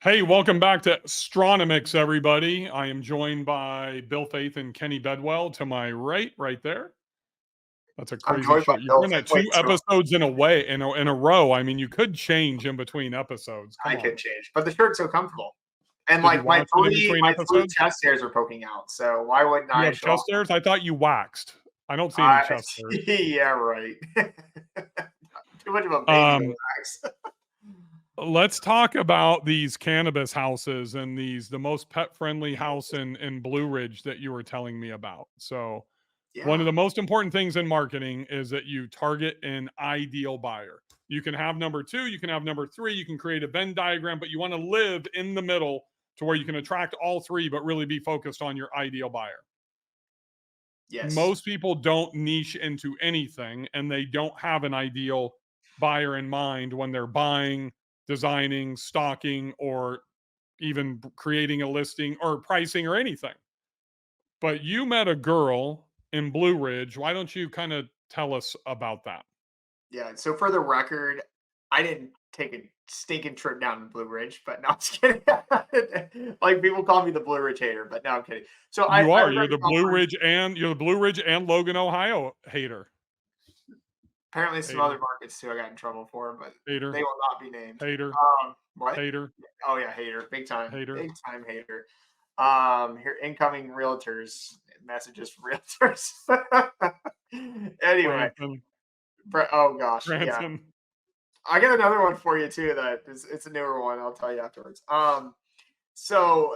Hey, welcome back to STRonomics, everybody. I am joined by Bill Faith and Kenny Bedwell to my right there. That's a I'm crazy joined by shirt. You've Bill. done that Wait, two so episodes in a row. I mean, you could change in between episodes. Come I on. can change, but the shirt's so comfortable. And Did you like my wax it in three, between my three episodes? chest hairs are poking out. So why wouldn't You I have show off? chest hairs? I thought you waxed. I don't see any I chest hairs. yeah, right. Too much of a baby to Um, wax. let's talk about these cannabis houses and the most pet friendly house in Blue Ridge that you were telling me about. So one of Yeah. the most important things in marketing is that you target an ideal buyer. You can have number two, you can have number three, you can create a Venn diagram, but you want to live in the middle to where you can attract all three, but really be focused on your ideal buyer. Yes. Most people don't niche into anything and they don't have an ideal buyer in mind when they're buying, designing, stocking, or even creating a listing or pricing or anything. But you met a girl in Blue Ridge. Why don't you kind of tell us about that? Yeah. So for the record, I didn't take a stinking trip down to Blue Ridge, but no, I'm just kidding. Like people call me the Blue Ridge hater, but no, I'm kidding. So You I are. was at You're a the Blue conference. Ridge and Logan, Ohio hater. Apparently some Hater. other markets too I got in trouble for, but Hater. they will not be named. Hater. What? Hater. Oh yeah, hater, Hater. big time hater. Here incoming realtors messages from realtors. Anyway, Branson. oh gosh, yeah, Branson. I got another one for you too. That is, it's a newer one. I'll tell you afterwards. So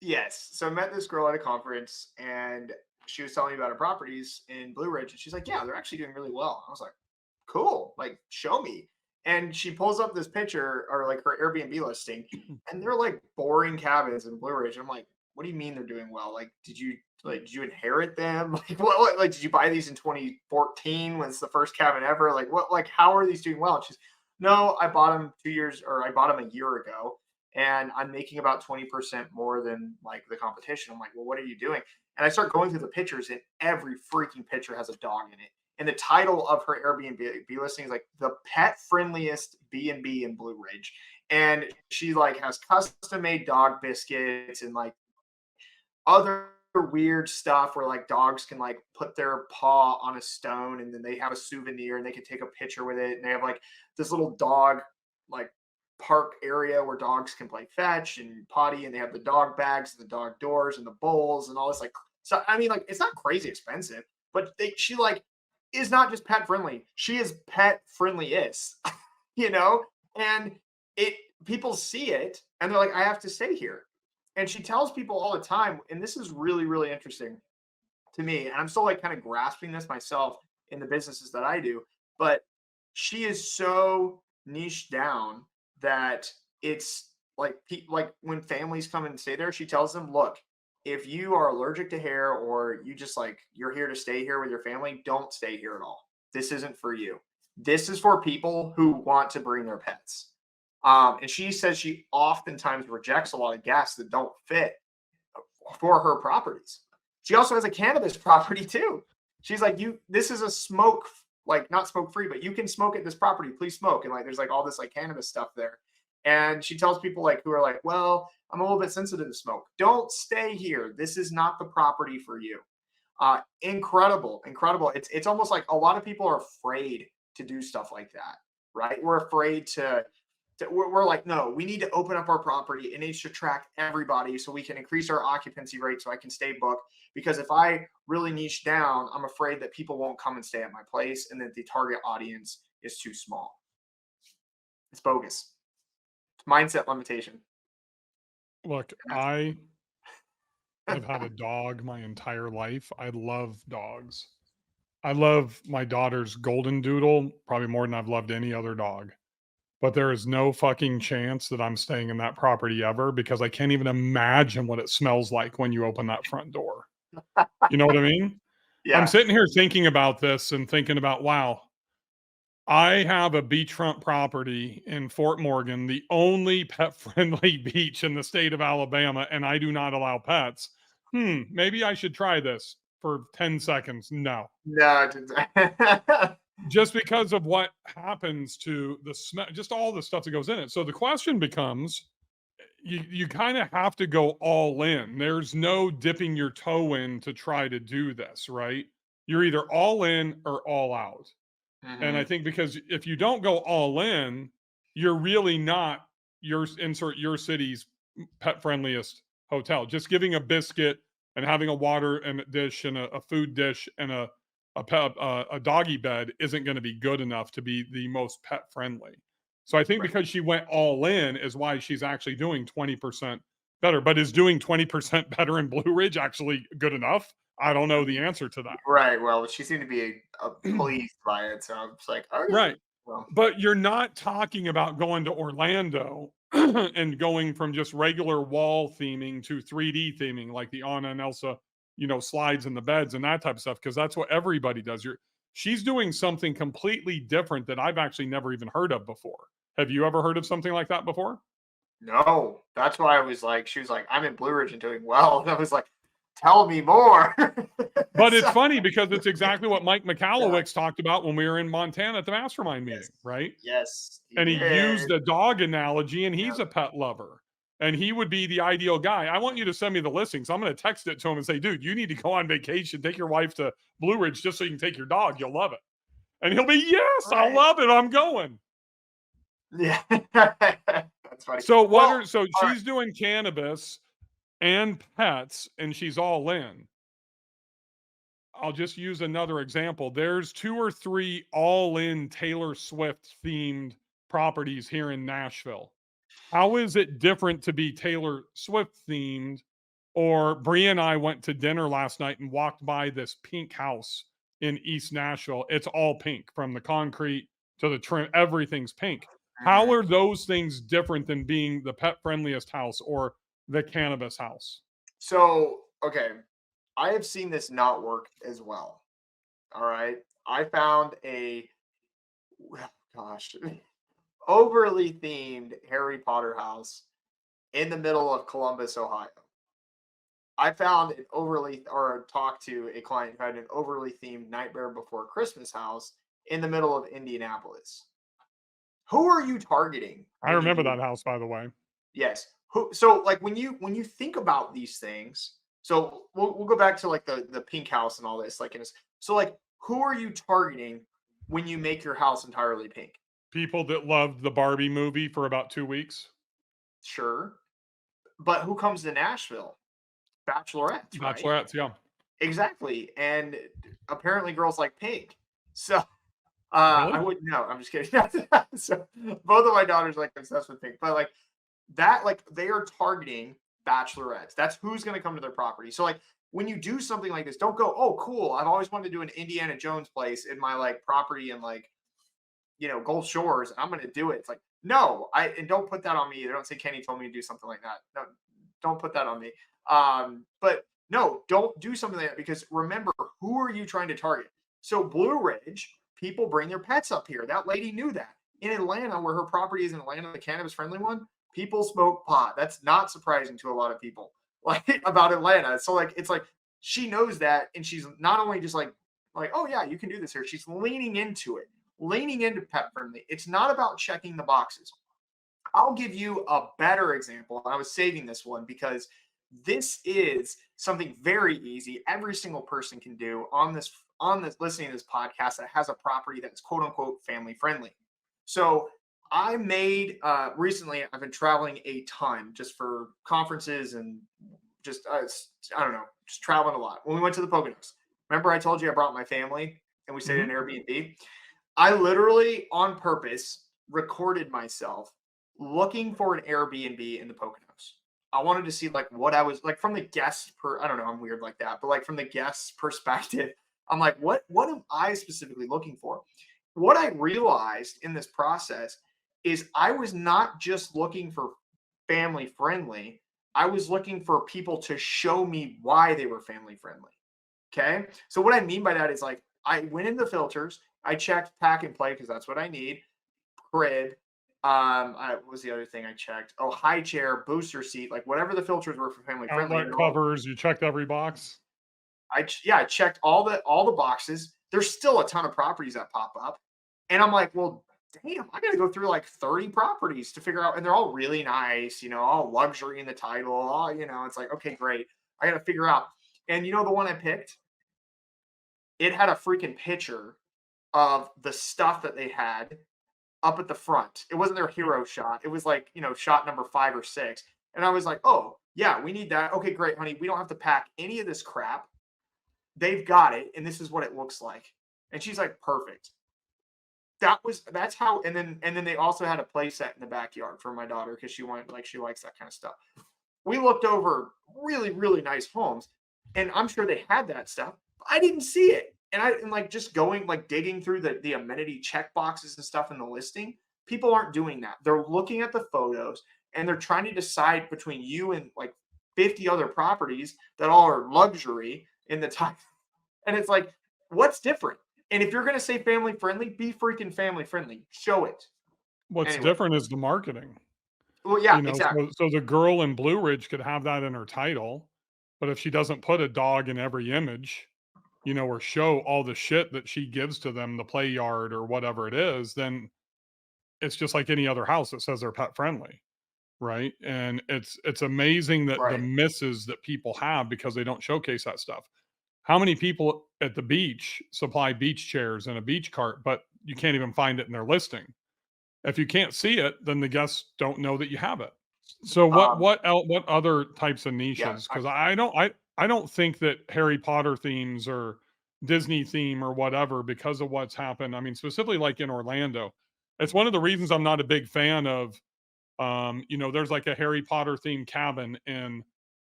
yes, so I met this girl at a conference, and she was telling me about her properties in Blue Ridge, and she's like, "Yeah, they're actually doing really well." I was like, "Cool, like show me." And she pulls up this picture or like her Airbnb listing, and they're like boring cabins in Blue Ridge. I'm like, "What do you mean they're doing well? Like, did you inherit them? Like, what like did you buy these in 2014 when it's the first cabin ever? Like, what like how are these doing well?" And she's, "No, I bought them 2 years or I bought them a year ago." And I'm making about 20% more than like the competition. I'm like, well, what are you doing? And I start going through the pictures, and every freaking picture has a dog in it. And the title of her Airbnb listing is like the pet friendliest B&B in Blue Ridge. And she like has custom made dog biscuits and like other weird stuff where like dogs can like put their paw on a stone and then they have a souvenir and they can take a picture with it. And they have like this little dog like park area where dogs can play fetch and potty, and they have the dog bags and the dog doors and the bowls and all this like, so I mean like it's not crazy expensive, but she like is not just pet friendly, she is pet friendly-ist. you know and it people see it and they're like, I have to stay here. And she tells people all the time, and this is really really interesting to me, and I'm still like kind of grasping this myself in the businesses that I do, but she is so niche down that it's like like when families come and stay there, she tells them, look, if you are allergic to hair or you just like you're here to stay here with your family, don't stay here at all. This isn't for you. This is for people who want to bring their pets. And she says she oftentimes rejects a lot of guests that don't fit for her properties. She also has a cannabis property too. She's like, you, this is a smoke, like not smoke free, but you can smoke at this property. Please smoke. And like, there's like all this like cannabis stuff there. And she tells people like who are like, well, I'm a little bit sensitive to smoke. Don't stay here. This is not the property for you. Incredible, incredible. It's almost like a lot of people are afraid to do stuff like that, right? We're afraid we're like, no, we need to open up our property. It needs to attract everybody so we can increase our occupancy rate so I can stay booked. Because if I really niche down, I'm afraid that people won't come and stay at my place and that the target audience is too small. It's bogus. It's mindset limitation. Look, I have had a dog my entire life. I love dogs. I love my daughter's golden doodle probably more than I've loved any other dog. But there is no fucking chance that I'm staying in that property ever because I can't even imagine what it smells like when you open that front door. You know what I mean? I'm Yeah. sitting here thinking about this and thinking about, wow, I have a beachfront property in Fort Morgan, the only pet friendly beach in the state of Alabama, and I do not allow pets. Maybe I should try this for 10 seconds. No. No. Just because of what happens to the smell, just all the stuff that goes in it. So the question becomes, you kind of have to go all in. There's no dipping your toe in to try to do this, right? You're either all in or all out. And I Hmm. think because if you don't go all in, you're really not your insert your city's pet friendliest hotel. Just giving a biscuit and having a water and a dish and a food dish and a doggy bed isn't going to be good enough to be the most pet friendly. So I think Right. because she went all in is why she's actually doing 20% better. But is doing 20% better in Blue Ridge actually good enough? I don't know the answer to Right. Well, she seemed to be that. pleased by it, so I was like, okay. Right. Well, But you're not talking about going to Orlando and going from just regular wall theming to 3D theming like the Anna and Elsa, slides in the beds and that type of stuff, because that's what everybody does. She's doing something completely different that I've actually never even heard of before. Have you ever heard of something like that before? no, that's why I was like, she was like, I'm in Blue Ridge and doing well, and I was like, tell me more. But it's So, funny because it's exactly what Mike yeah. McAllowicz talked about when we were in Montana at the mastermind meeting, Yes. right? Yes, he And he did. used a dog analogy, and Yeah. he's a pet lover. And he would be the ideal guy. I want you to send me the listings. I'm going to text it to him and say, dude, you need to go on vacation. Take your wife to Blue Ridge just so you can take your dog. You'll love it. And he'll be, yes, I Right. love it. I'm going. Yeah. That's funny. So Well, so all right. she's doing cannabis and pets, and she's all in. I'll just use another example. There's 2 or 3 all in Taylor Swift themed properties here in Nashville. How is it different to be Taylor Swift themed? Or Brie and I went to dinner last night and walked by this pink house in East Nashville. It's all pink from the concrete to the trim, everything's pink. How Mhm. are those things different than being the pet friendliest house or the cannabis house? So, okay, I have seen this not work as well. All right. I found a, well, gosh, overly themed Harry Potter house in the middle of Columbus, Ohio. I found an overly, or talked to a client who had an overly themed Nightmare Before Christmas house in the middle of Indianapolis. Who are you targeting I when you remember do? that house, by the way. Yes. Who? So like when you think about these things, so we'll go back to like the pink house and all this. Like so like who are you targeting when you make your house entirely pink? People that loved the Barbie movie for about 2 weeks. Sure, but who comes to Nashville? Bachelorettes, right? Bachelorettes, yeah. Exactly. And apparently girls like pink. So I Really? wouldn't know. I'm just kidding. So both of my daughters like obsessed with pink, but like that, like they are targeting bachelorettes. That's who's going to come to their property. So like when you do something like this, don't go, oh, cool. I've always wanted to do an Indiana Jones place in my like property in like, Gulf Shores. I'm going to do it. It's like, no, and don't put that on me either. Don't say Kenny told me to do something like that. No, don't put that on me. But no, don't do something like that because remember, who are you trying to target? So Blue Ridge, people bring their pets up here. That lady knew that. In Atlanta, where her property is in Atlanta, the cannabis friendly one, people smoke pot. That's not surprising to a lot of people, like about Atlanta. So like it's like she knows that, and she's not only just like oh yeah, you can do this here. She's leaning into pet friendly. It's not about checking the boxes. I'll give you a better example. I was saving this one because this is something very easy. Every single person can do on this listening to this podcast that has a property that's quote unquote family friendly. So I made recently. I've been traveling a ton just for conferences and just I don't know, just traveling a lot. When we went to the Poconos, remember I told you I brought my family and we stayed in Hmm. Airbnb. I literally on purpose recorded myself looking for an Airbnb in the Poconos. I wanted to see like what I was like from the guest per I don't know, I'm weird like that, but like from the guest's perspective, I'm like, what am I specifically looking for? What I realized in this process is I was not just looking for family friendly. I was looking for people to show me why they were family friendly. Okay. So what I mean by that is like I went in the filters, I checked pack and play because that's what I need. Crib. What was the other thing I checked? Oh, high chair, booster seat, like whatever the filters were for family friendly, and Outlet they're all. covers, you checked every box. Yeah, I checked all the boxes. There's still a ton of properties that pop up, and I'm like, well, damn, I got to go through like 30 properties to figure out, and they're all really nice, all luxury in the title, all, it's like, okay, great. I got to figure out. And the one I picked, it had a freaking picture of the stuff that they had up at the front. It wasn't their hero shot. It was like, shot number 5 or 6. And I was like, oh, yeah, we need that. Okay, great, honey. We don't have to pack any of this crap. They've got it. And this is what it looks like. And she's like, perfect. That's how. And then they also had a play set in the backyard for my daughter because she likes that kind of stuff. We looked over really, really nice homes, and I'm sure they had that stuff. I didn't see it. And like just going like digging through the amenity check boxes and stuff in the listing, people aren't doing that. They're looking at the photos and they're trying to decide between you and like 50 other properties that all are luxury in the time. And it's like, what's different? And if you're gonna say family friendly, be freaking family friendly. Show it. What's Anyway. different is the marketing. Well, yeah, exactly. So the girl in Blue Ridge could have that in her title, but if she doesn't put a dog in every image, or show all the shit that she gives to them, the play yard or whatever it is, then it's just like any other house that says they're pet friendly, right? And it's amazing that the Right. misses that people have because they don't showcase that stuff. How many people at the beach supply beach chairs and a beach cart, but you can't even find it in their listing? If you can't see it, then the guests don't know that you have it. So Um, what other types of yeah. niches? Because I don't think that Harry Potter themes or Disney theme or whatever, because of what's happened. I mean, specifically like in Orlando, it's one of the reasons I'm not a big fan of. There's like a Harry Potter themed cabin in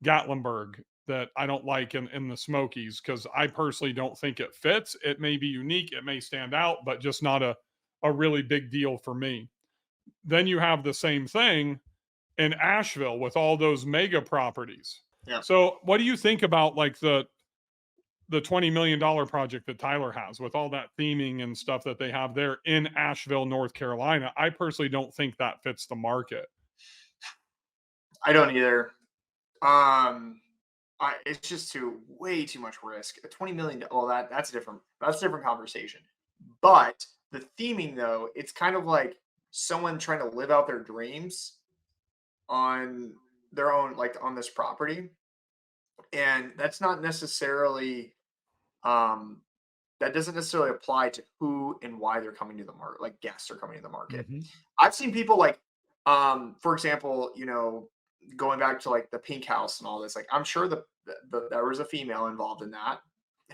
Gatlinburg that I don't like in the Smokies because I personally don't think it fits. It may be unique, it may stand out, but just not a really big deal for me. Then you have the same thing in Asheville with all those mega properties. Yeah. So, what do you think about like the $20 million project that Tyler has with all that theming and stuff that they have there in Asheville, North Carolina? I personally don't think that fits the market. I don't either. Um, it's just way too much risk. A 20 million. Well, that's a different conversation. But the theming though, it's kind of like someone trying to live out their dreams on their own, like on this property, and that's not necessarily um that doesn't necessarily apply to who and why they're coming to the market, like guests are coming to the market. Mhm. I've seen people like, for example, going back to like the pink house and all this, like I'm sure there was a female involved in that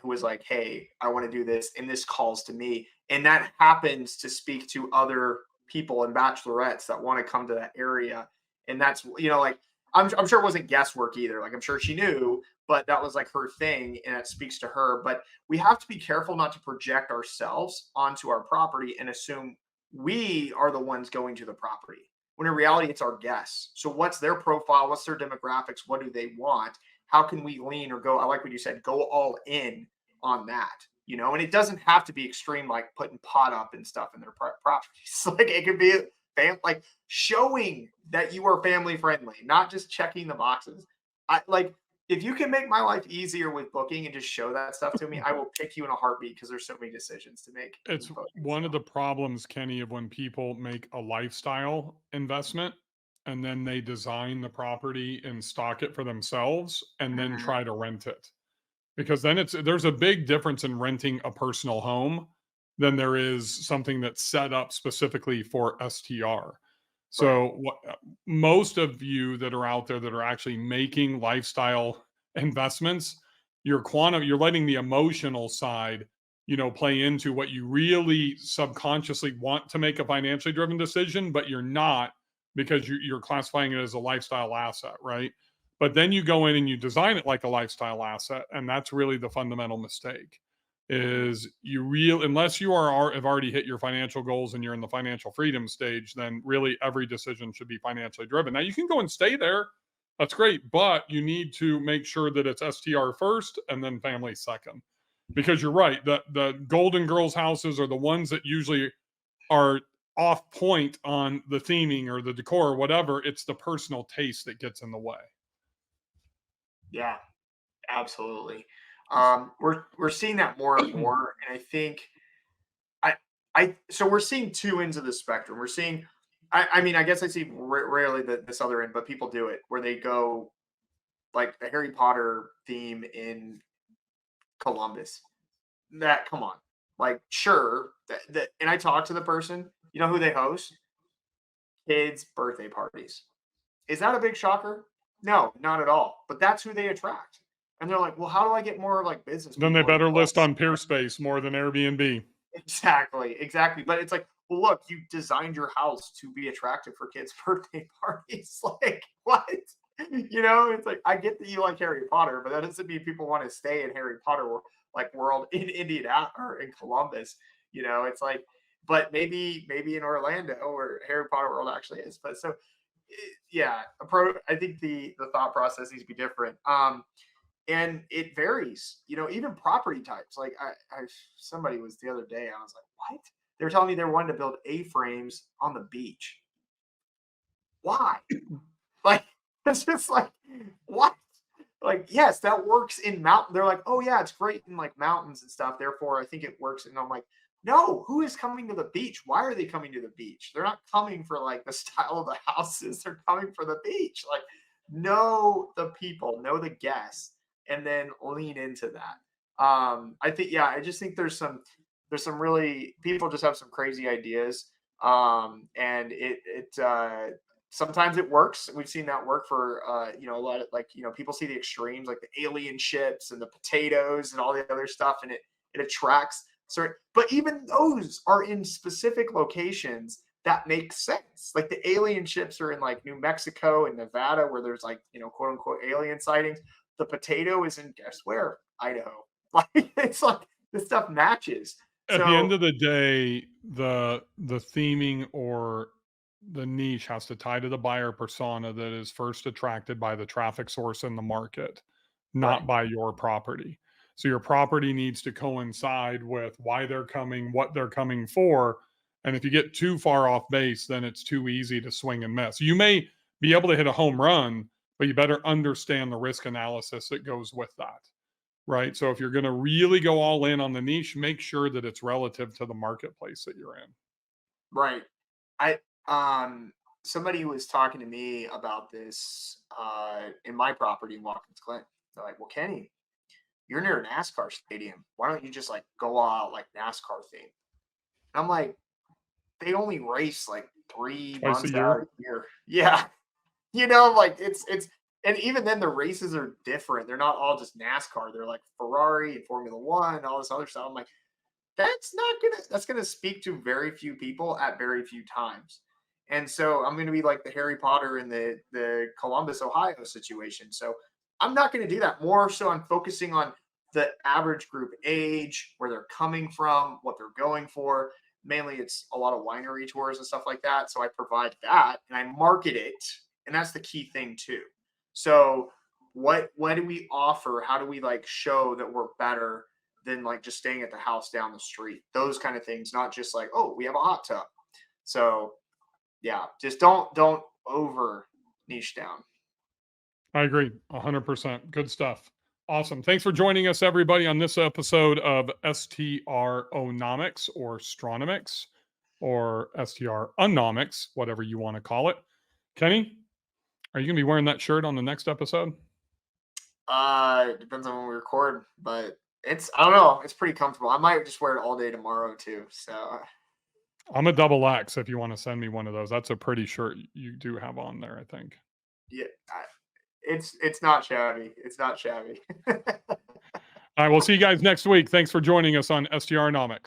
who was like, hey, I want to do this, and this calls to me. And that happens to speak to other people and bachelorettes that want to come to that area. And that's, like, I'm sure it wasn't guesswork either. Like, I'm sure she knew, but that was like her thing and it speaks to her. But we have to be careful not to project ourselves onto our property and assume we are the ones going to the property when in reality it's our guests. So what's their profile? What's their demographics? What do they want? How can we lean or go? I like what you said, go all in on that, and it doesn't have to be extreme, like putting pot up and stuff in their properties. Like it could be like showing that you are family friendly, not just checking the boxes. I like if you can make my life easier with booking and just show that stuff to me, I will pick you in a heartbeat because there's so many decisions to make in It's booking. one So of the problems, Kenny, of when people make a lifestyle investment and then they design the property and stock it for themselves and then mhm, try to rent it. Because then there's a big difference in renting a personal home than there is something that's set up specifically for STR. right. So most of you that are out there that are actually making lifestyle investments, you're letting the emotional side, play into what you really subconsciously want to make a financially driven decision, but you're not because you're classifying it as a lifestyle asset, right? But then you go in and you design it like a lifestyle asset, and that's really the fundamental mistake. Mhm. Is unless you have already hit your financial goals and you're in the financial freedom stage, then really every decision should be financially driven. Now you can go and stay there, that's great, but you need to make sure that it's STR first and then family second. Because you're right, the Golden Girls houses are the ones that usually are off point on the theming or the decor or whatever. It's the personal taste that gets in the way. Yeah, absolutely. We're seeing that more and more, and I think I So we're seeing two ends of the spectrum. We're seeing, I mean, I guess I see rarely this other end, but people do it where they go like the Harry Potter theme in Columbus. That come on, like sure that, and I talked to the person. You know who they host? Kids' birthday parties. Is that a big shocker? No, not at all. But that's who they attract. And they're like, well, how do I get more like business Then they people in better list Columbus? on Peerspace more than Airbnb. Exactly, exactly. But it's like, well, look, you designed your house to be attractive for kids' birthday parties. Like, what? It's like I get that you like Harry Potter, but that doesn't mean people want to stay in Harry Potter like world in Indiana or in Columbus. It's like, but maybe in Orlando where Harry Potter World actually is. But so yeah, I think the thought process needs to be different. And it varies, even property types. Like somebody was the other day, I was like, what? They were telling me they wanted to build A-frames on the beach. Why? Like, it's just like, what? Like, yes, that works in mountain. They're like, oh yeah, it's great in like mountains and stuff. Therefore, I think it works. And I'm like, no, who is coming to the beach? Why are they coming to the beach? They're not coming for like the style of the houses. They're coming for the beach. Like, know the people, know the guests, and then lean into that. I think, yeah, I just think there's some really people just have some crazy ideas. And sometimes it works. We've seen that work for a lot of like people see the extremes like the alien ships and the potatoes and all the other stuff, and it attracts certain. But even those are in specific locations that make sense. Like the alien ships are in like New Mexico and Nevada, where there's like quote unquote alien sightings. The potato is in guess where? Idaho. Like it's like this stuff matches. At the end So of the day, the theming or the niche has to tie to the buyer persona that is first attracted by the traffic source in the market, not right, by your property. So your property needs to coincide with why they're coming, what they're coming for. And if you get too far off base, then it's too easy to swing and miss. You may be able to hit a home run, but you better understand the risk analysis that goes with that. Right. So if you're going to really go all in on the niche, make sure that it's relative to the marketplace that you're in. right. I somebody was talking to me about this in my property in Watkins Glen. They're like, "Well, Kenny, you're near a NASCAR stadium. Why don't you just like go all out like NASCAR theme?" And I'm like, "They only race like three Twice a months out year. of the year." Yeah, like it's and even then the races are different. They're not all just NASCAR. They're like Ferrari and Formula One and all this other stuff. I'm like, that's gonna speak to very few people at very few times. And so I'm gonna be like the Harry Potter in the Columbus, Ohio situation. So I'm not gonna do that. More so I'm focusing on the average group age, where they're coming from, what they're going for. Mainly it's a lot of winery tours and stuff like that. So I provide that and I market it. And that's the key thing too. So what do we offer? How do we like show that we're better than like just staying at the house down the street? Those kind of things, not just like, oh, we have a hot tub. So yeah, just don't over niche down. I agree 100%. Good stuff. Awesome. Thanks for joining us, everybody, on this episode of STRonomics or STRonomics or STRonomics, whatever you want to call it. Kenny, are you going to be wearing that shirt on the next episode? It depends on when we record, but I don't know, it's pretty comfortable. I might just wear it all day tomorrow too. So I'm a double X if you want to send me one of those. That's a pretty shirt you do have on there, I think. yeah, it's not shabby. It's not shabby. All right, we'll see you guys next week. Thanks for joining us on STRonomics.